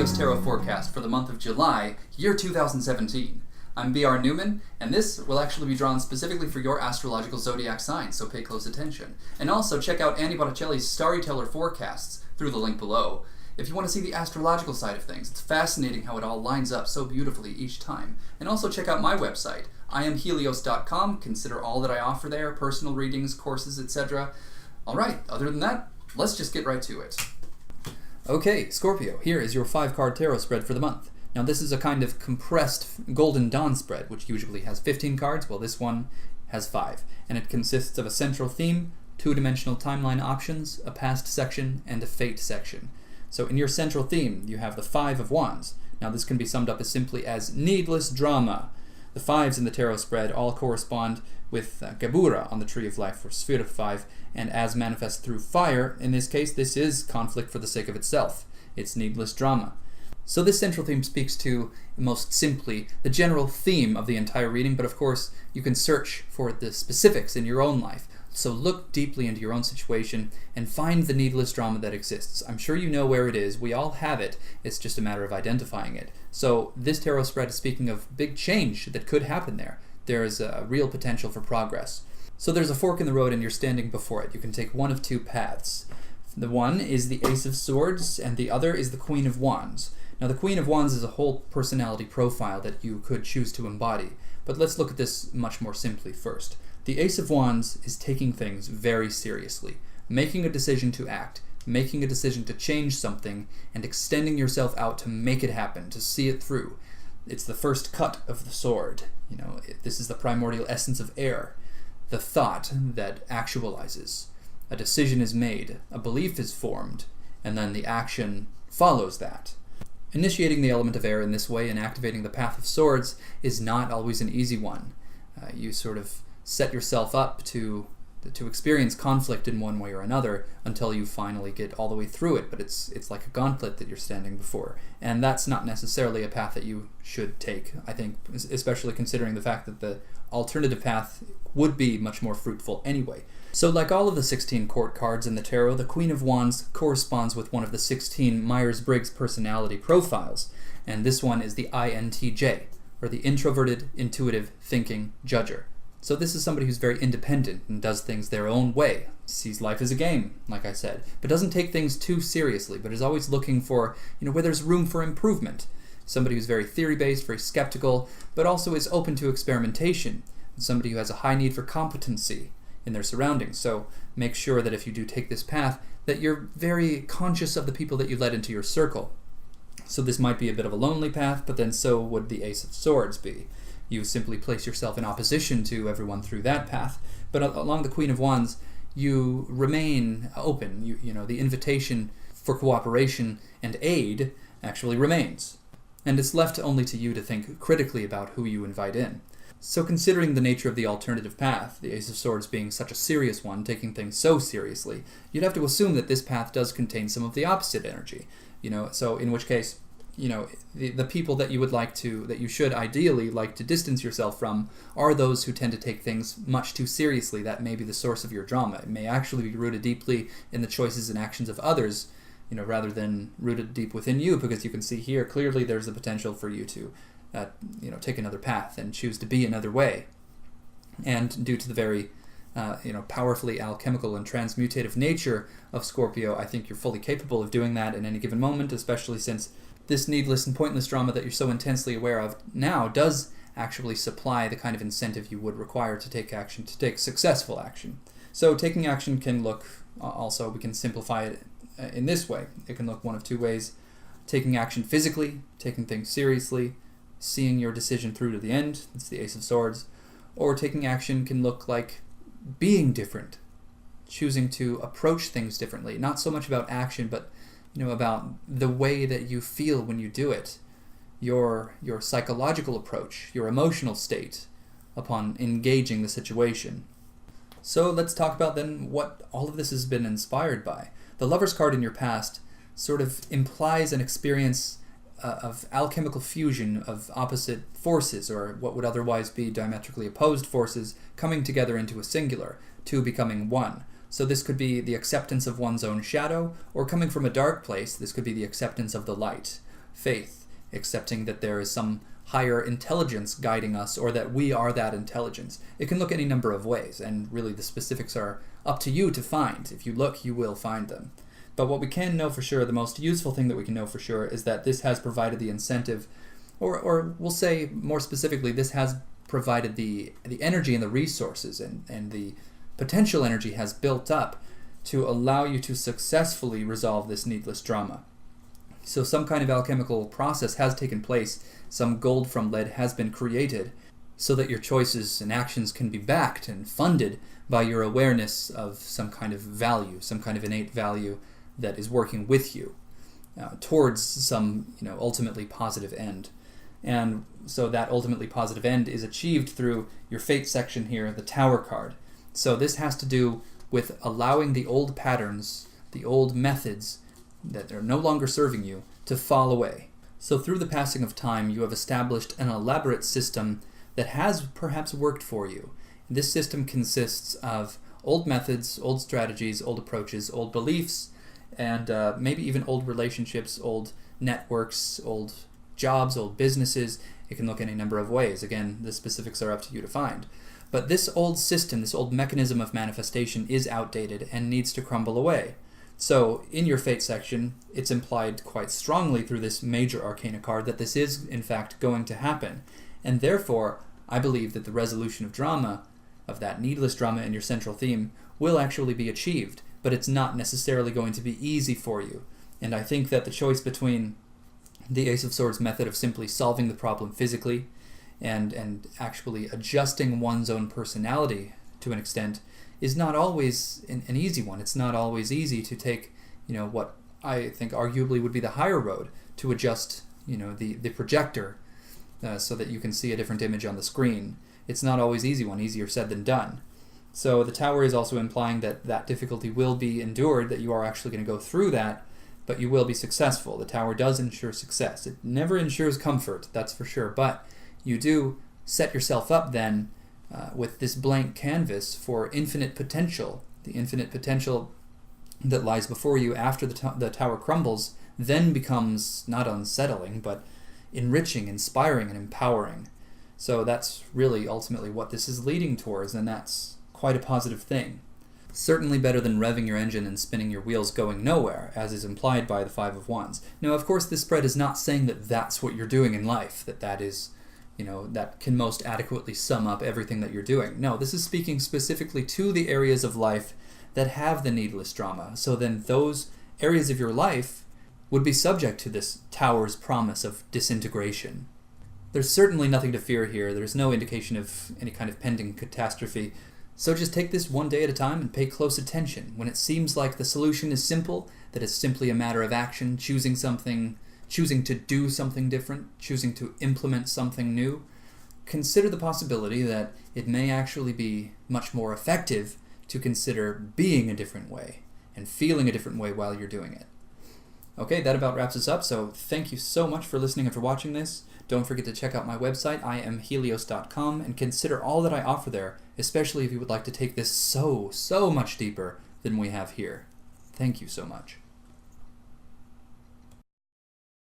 HELIOS Tarot Forecast for the month of July, year 2017. I'm B.R. Newman, and this will actually be drawn specifically for your astrological zodiac sign, so pay close attention. And also check out Botticelli's Starry Teller Forecasts through the link below. If you want to see the astrological side of things, it's fascinating how it all lines up so beautifully each time. And also check out my website, IamHelios.com. Consider all that I offer there, personal readings, courses, etc. Alright, other than that, let's just get right to it. Okay, Scorpio, here is your 5-card tarot spread for the month. Now this is a kind of compressed Golden Dawn spread, which usually has 15 cards, while this one has 5. And it consists of a central theme, 2-dimensional timeline options, a past section, and a fate section. So in your central theme, you have the 5 of Wands. Now this can be summed up as simply as needless drama. The 5s in the tarot spread all correspond with Gabura on the Tree of Life, or Sphere of 5, and as manifest through fire, in this case, this is conflict for the sake of itself. It's needless drama. So this central theme speaks to, most simply, the general theme of the entire reading, but of course, you can search for the specifics in your own life. So look deeply into your own situation and find the needless drama that exists. I'm sure you know where it is. We all have it. It's just a matter of identifying it. So this tarot spread is speaking of big change that could happen there. There is a real potential for progress. So there's a fork in the road and you're standing before it. You can take one of two paths. The one is the Ace of Swords and the other is the Queen of Wands. Now the Queen of Wands is a whole personality profile that you could choose to embody. But let's look at this much more simply first. The Ace of Wands is taking things very seriously, making a decision to act, making a decision to change something, and extending yourself out to make it happen, to see it through. It's the first cut of the sword. This is the primordial essence of air, the thought that actualizes. A decision is made, a belief is formed, and then the action follows that. Initiating the element of air in this way and activating the Path of Swords is not always an easy one. You sort of set yourself up to experience conflict in one way or another until you finally get all the way through it, but it's like a gauntlet that you're standing before. And that's not necessarily a path that you should take, I think, especially considering the fact that the alternative path would be much more fruitful anyway. So like all of the 16 court cards in the tarot, the Queen of Wands corresponds with one of the 16 Myers-Briggs personality profiles, and this one is the INTJ, or the Introverted Intuitive Thinking Judger. So this is somebody who's very independent and does things their own way, sees life as a game, like I said, but doesn't take things too seriously, but is always looking for, where there's room for improvement. Somebody who's very theory-based, very skeptical, but also is open to experimentation. Somebody who has a high need for competency in their surroundings. So make sure that if you do take this path, that you're very conscious of the people that you let into your circle. So this might be a bit of a lonely path, but then so would the Ace of Swords be. You simply place yourself in opposition to everyone through that path. But along the Queen of Wands, you remain open. The invitation for cooperation and aid actually remains. And it's left only to you to think critically about who you invite in. So considering the nature of the alternative path, the Ace of Swords being such a serious one, taking things so seriously, you'd have to assume that this path does contain some of the opposite energy. So in which case, the people that you should ideally like to distance yourself from are those who tend to take things much too seriously. That may be the source of your drama. It may actually be rooted deeply in the choices and actions of others, rather than rooted deep within you, because you can see here clearly there's the potential for you to take another path and choose to be another way. And due to the very powerfully alchemical and transmutative nature of Scorpio, I think you're fully capable of doing that in any given moment, especially since this needless and pointless drama that you're so intensely aware of now does actually supply the kind of incentive you would require to take action, to take successful action. So taking action can look, also we can simplify it in this way. It can look one of two ways. Taking action physically, taking things seriously, seeing your decision through to the end, that's the Ace of Swords. Or taking action can look like being different, choosing to approach things differently, not so much about action, but about the way that you feel when you do it, your psychological approach, your emotional state upon engaging the situation. So let's talk about then what all of this has been inspired by. The Lover's card in your past sort of implies an experience of alchemical fusion of opposite forces, or what would otherwise be diametrically opposed forces, coming together into a singular, two becoming one. So this could be the acceptance of one's own shadow, or coming from a dark place, this could be the acceptance of the light. faith, accepting that there is some higher intelligence guiding us, or that we are that intelligence. It can look any number of ways, and really the specifics are up to you to find. If you look, you will find them. But what we can know for sure, the most useful thing that we can know for sure, is that this has provided the incentive, or we'll say more specifically, this has provided the energy and the resources, and the potential energy has built up to allow you to successfully resolve this needless drama. So some kind of alchemical process has taken place, some gold from lead has been created, so that your choices and actions can be backed and funded by your awareness of some kind of value, some kind of innate value that is working with you towards some ultimately positive end. And so that ultimately positive end is achieved through your fate section here, the Tower card. So this has to do with allowing the old patterns, the old methods that are no longer serving you, to fall away. So through the passing of time, you have established an elaborate system that has perhaps worked for you. This system consists of old methods, old strategies, old approaches, old beliefs, and maybe even old relationships, old networks, old jobs, old businesses. It can look any number of ways. Again, the specifics are up to you to find. But this old system, this old mechanism of manifestation is outdated and needs to crumble away. So in your fate section, it's implied quite strongly through this major arcana card that this is in fact going to happen. And therefore, I believe that the resolution of drama, of that needless drama in your central theme, will actually be achieved. But it's not necessarily going to be easy for you. And I think that the choice between the Ace of Swords method of simply solving the problem physically and actually adjusting one's own personality to an extent is not always an easy one. It's not always easy to take, what I think arguably would be the higher road, to adjust, the projector so that you can see a different image on the screen. It's not always easy one, easier said than done. So the Tower is also implying that that difficulty will be endured, that you are actually going to go through that, but you will be successful. The Tower does ensure success. It never ensures comfort, that's for sure, but you do set yourself up then with this blank canvas for infinite potential. The infinite potential that lies before you after the Tower crumbles then becomes not unsettling, but enriching, inspiring, and empowering. So that's really ultimately what this is leading towards, and that's quite a positive thing. Certainly better than revving your engine and spinning your wheels going nowhere, as is implied by the Five of Wands. Now, of course, this spread is not saying that that's what you're doing in life, that is, that can most adequately sum up everything that you're doing. No, this is speaking specifically to the areas of life that have the needless drama. So then those areas of your life would be subject to this Tower's promise of disintegration. There's certainly nothing to fear here. There's no indication of any kind of pending catastrophe. So just take this one day at a time and pay close attention. When it seems like the solution is simple, that it's simply a matter of action, choosing to do something different, choosing to implement something new, consider the possibility that it may actually be much more effective to consider being a different way and feeling a different way while you're doing it. Okay, that about wraps us up, so thank you so much for listening and for watching this. Don't forget to check out my website, IamHelios.com, and consider all that I offer there, especially if you would like to take this so much deeper than we have here. Thank you so much.